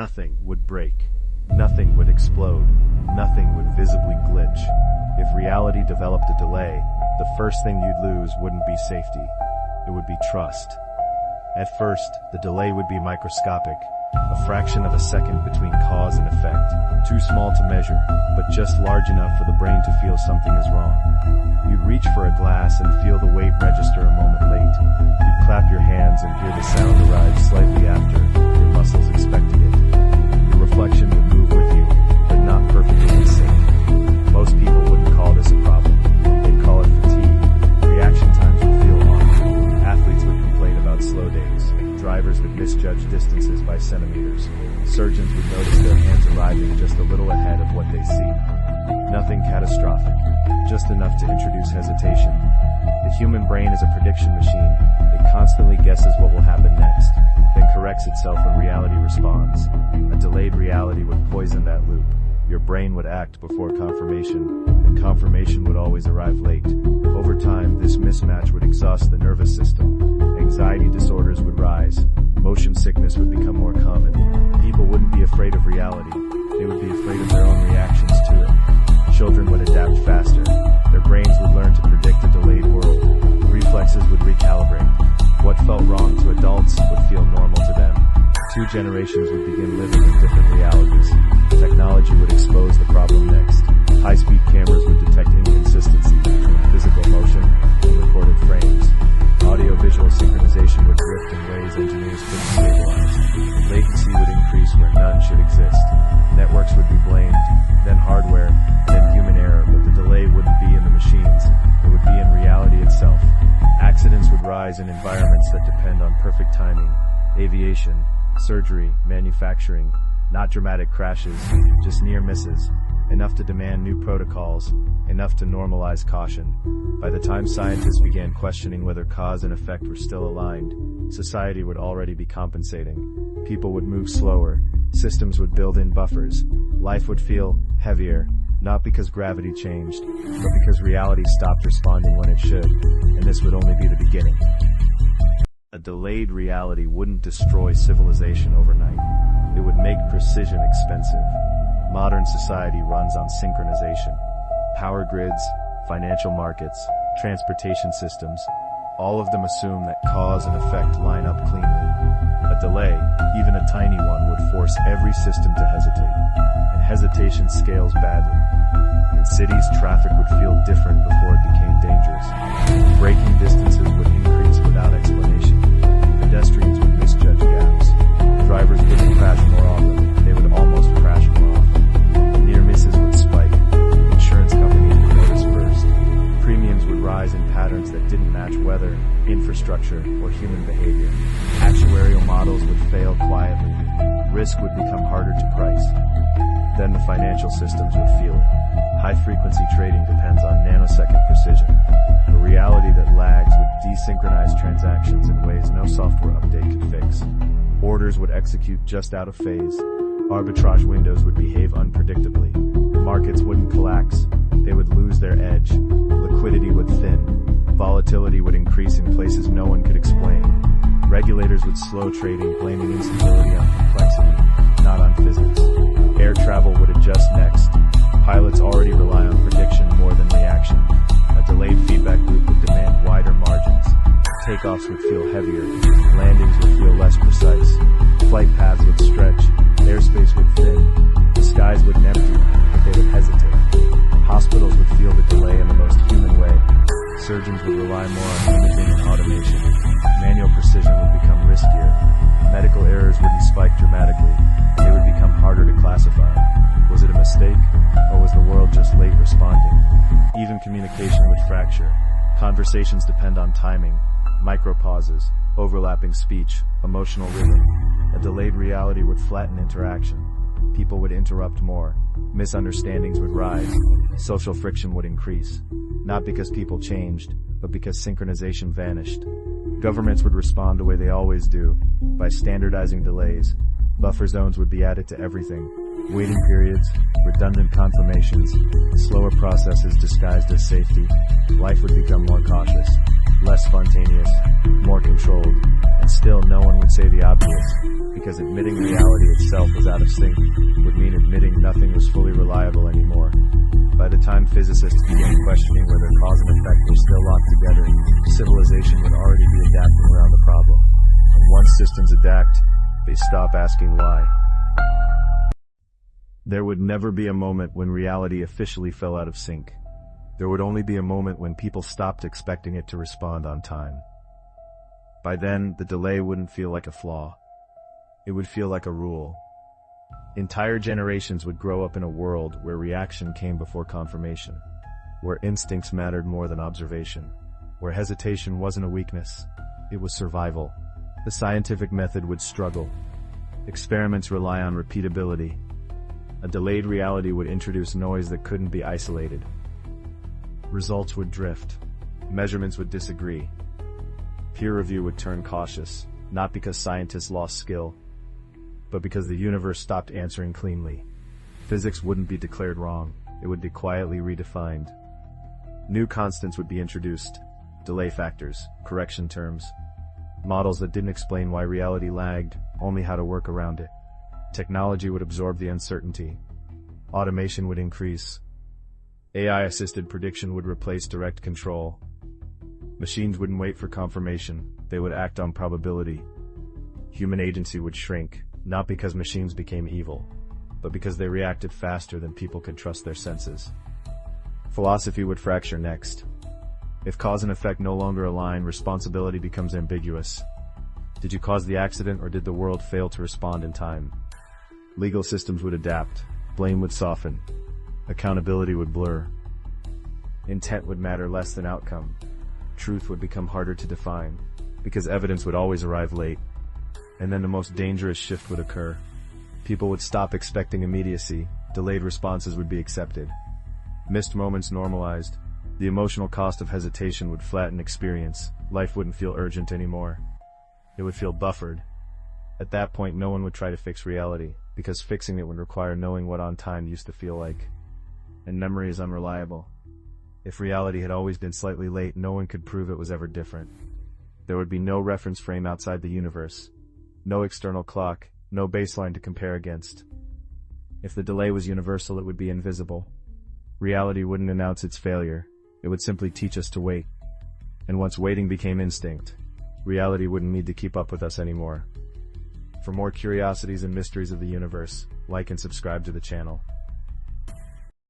Nothing would break. Nothing would explode. Nothing would visibly glitch. If reality developed a delay, the first thing you'd lose wouldn't be safety. It would be trust. At first, the delay would be microscopic, a fraction of a second between cause and effect, too small to measure, but just large enough for the brain to feel something is wrong. You'd reach for a glass and feel the weight register a moment late. You'd clap your hands and hear the sound arrive slightly after your muscles expected it. Your reflection would move with you, but not perfectly in sync. Most people wouldn't call this a problem. They'd call it fatigue. Reaction times would feel off. Athletes would complain about slow days. Drivers would misjudge distances by centimeters. Surgeons would notice their hands arriving just a little ahead of what they see. Nothing catastrophic, just enough to introduce hesitation. The human brain is a prediction machine. It constantly guesses what will happen next, then corrects itself when reality responds. A delayed reality would poison that loop. Your brain would act before confirmation, and confirmation would always arrive late. Over time, this mismatch would exhaust the nervous system. Anxiety disorders would rise. Motion sickness would become more common. People wouldn't be afraid of reality. They would be afraid of their own reactions to it. Children would adapt faster. Their brains would learn to predict a delayed world. Reflexes would recalibrate. What felt wrong to adults would feel normal to them. Two generations would begin living in different realities. Technology would expose the problem next. High-speed cameras would detect inconsistencies between physical motion and recorded frames. Audio-visual synchronization would drift in ways engineers couldn't stabilize. Latency would increase where none should exist. Networks would be blamed, then hardware, then human error, but the delay wouldn't be in the machines. It would be in reality itself. Accidents would rise in environments that depend on perfect timing. Aviation, surgery, manufacturing, not dramatic crashes, just near misses. Enough to demand new protocols, enough to normalize caution. By the time scientists began questioning whether cause and effect were still aligned, society would already be compensating. People would move slower, systems would build in buffers, life would feel heavier, not because gravity changed, but because reality stopped responding when it should, and this would only be the beginning. A delayed reality wouldn't destroy civilization overnight. It would make precision expensive. Modern society runs on synchronization. Power grids, financial markets, transportation systems, all of them assume that cause and effect line up cleanly. A delay, even a tiny one, would force every system to hesitate, and hesitation scales badly. In cities, traffic would feel different before it became dangerous. Braking distances would increase without explanation. Pedestrians would misjudge gaps. Drivers wouldn't crash more often, they would almost crash more often. Near misses would spike. Insurance companies would notice first. Premiums would rise in patterns that didn't match weather, infrastructure, or human behavior. Actuarial models would fail quietly. Risk would become harder to price. Then the financial systems would feel it. High-frequency trading depends on nanosecond precision. A reality that lags would desynchronize transactions in ways no software update could fix. Orders would execute just out of phase. Arbitrage windows would behave unpredictably. Markets wouldn't collapse. They would lose their edge. Liquidity would thin. Volatility would increase in places no one could explain. Regulators would slow trading, blaming instability on complexity, not on physics. Air travel would adjust next. Pilots already rely on prediction more than reaction. A delayed feedback loop would demand wider margins. Takeoffs would feel heavier. Landings would feel less precise. Flight paths would stretch. Airspace would thin. The skies wouldn't empty, but they would hesitate. Hospitals would feel the delay in the most human way. Surgeons would rely more on imaging and automation. Manual precision would become riskier. Medical errors wouldn't spike dramatically. They would become harder to classify. Was it a mistake, or was the world just late responding? Even communication would fracture. Conversations depend on timing, micro-pauses, overlapping speech, emotional rhythm. A delayed reality would flatten interaction. People would interrupt more. Misunderstandings would rise. Social friction would increase. Not because people changed, but because synchronization vanished. Governments would respond the way they always do, by standardizing delays. Buffer zones would be added to everything. Waiting periods, redundant confirmations, slower processes disguised as safety. Life would become more cautious, less spontaneous, more controlled, and still no one would say the obvious, because admitting reality itself was out of sync would mean admitting nothing was fully reliable anymore. By the time physicists began questioning whether cause and effect were still locked together, civilization would already be adapting around the problem. And once systems adapt, they stop asking why. There would never be a moment when reality officially fell out of sync. There would only be a moment when people stopped expecting it to respond on time. By then, the delay wouldn't feel like a flaw. It would feel like a rule. Entire generations would grow up in a world where reaction came before confirmation, where instincts mattered more than observation, where hesitation wasn't a weakness, it was survival. The scientific method would struggle. Experiments rely on repeatability. A delayed reality would introduce noise that couldn't be isolated. Results would drift. Measurements would disagree. Peer review would turn cautious, not because scientists lost skill, but because the universe stopped answering cleanly. Physics wouldn't be declared wrong, it would be quietly redefined. New constants would be introduced, delay factors, correction terms, models that didn't explain why reality lagged, only how to work around it. Technology would absorb the uncertainty. Automation would increase. AI-assisted prediction would replace direct control. Machines wouldn't wait for confirmation, they would act on probability. Human agency would shrink, not because machines became evil, but because they reacted faster than people could trust their senses. Philosophy would fracture next. If cause and effect no longer align, responsibility becomes ambiguous. Did you cause the accident or did the world fail to respond in time? Legal systems would adapt, blame would soften, accountability would blur. Intent would matter less than outcome. Truth would become harder to define, because evidence would always arrive late. And then the most dangerous shift would occur. People would stop expecting immediacy, delayed responses would be accepted. Missed moments normalized. The emotional cost of hesitation would flatten experience. Life wouldn't feel urgent anymore. It would feel buffered. At that point, no one would try to fix reality, because fixing it would require knowing what on time used to feel like. And memory is unreliable. If reality had always been slightly late, no one could prove it was ever different. There would be no reference frame outside the universe. No external clock, no baseline to compare against. If the delay was universal, it would be invisible. Reality wouldn't announce its failure, it would simply teach us to wait. And once waiting became instinct, reality wouldn't need to keep up with us anymore. For more curiosities and mysteries of the universe, like and subscribe to the channel.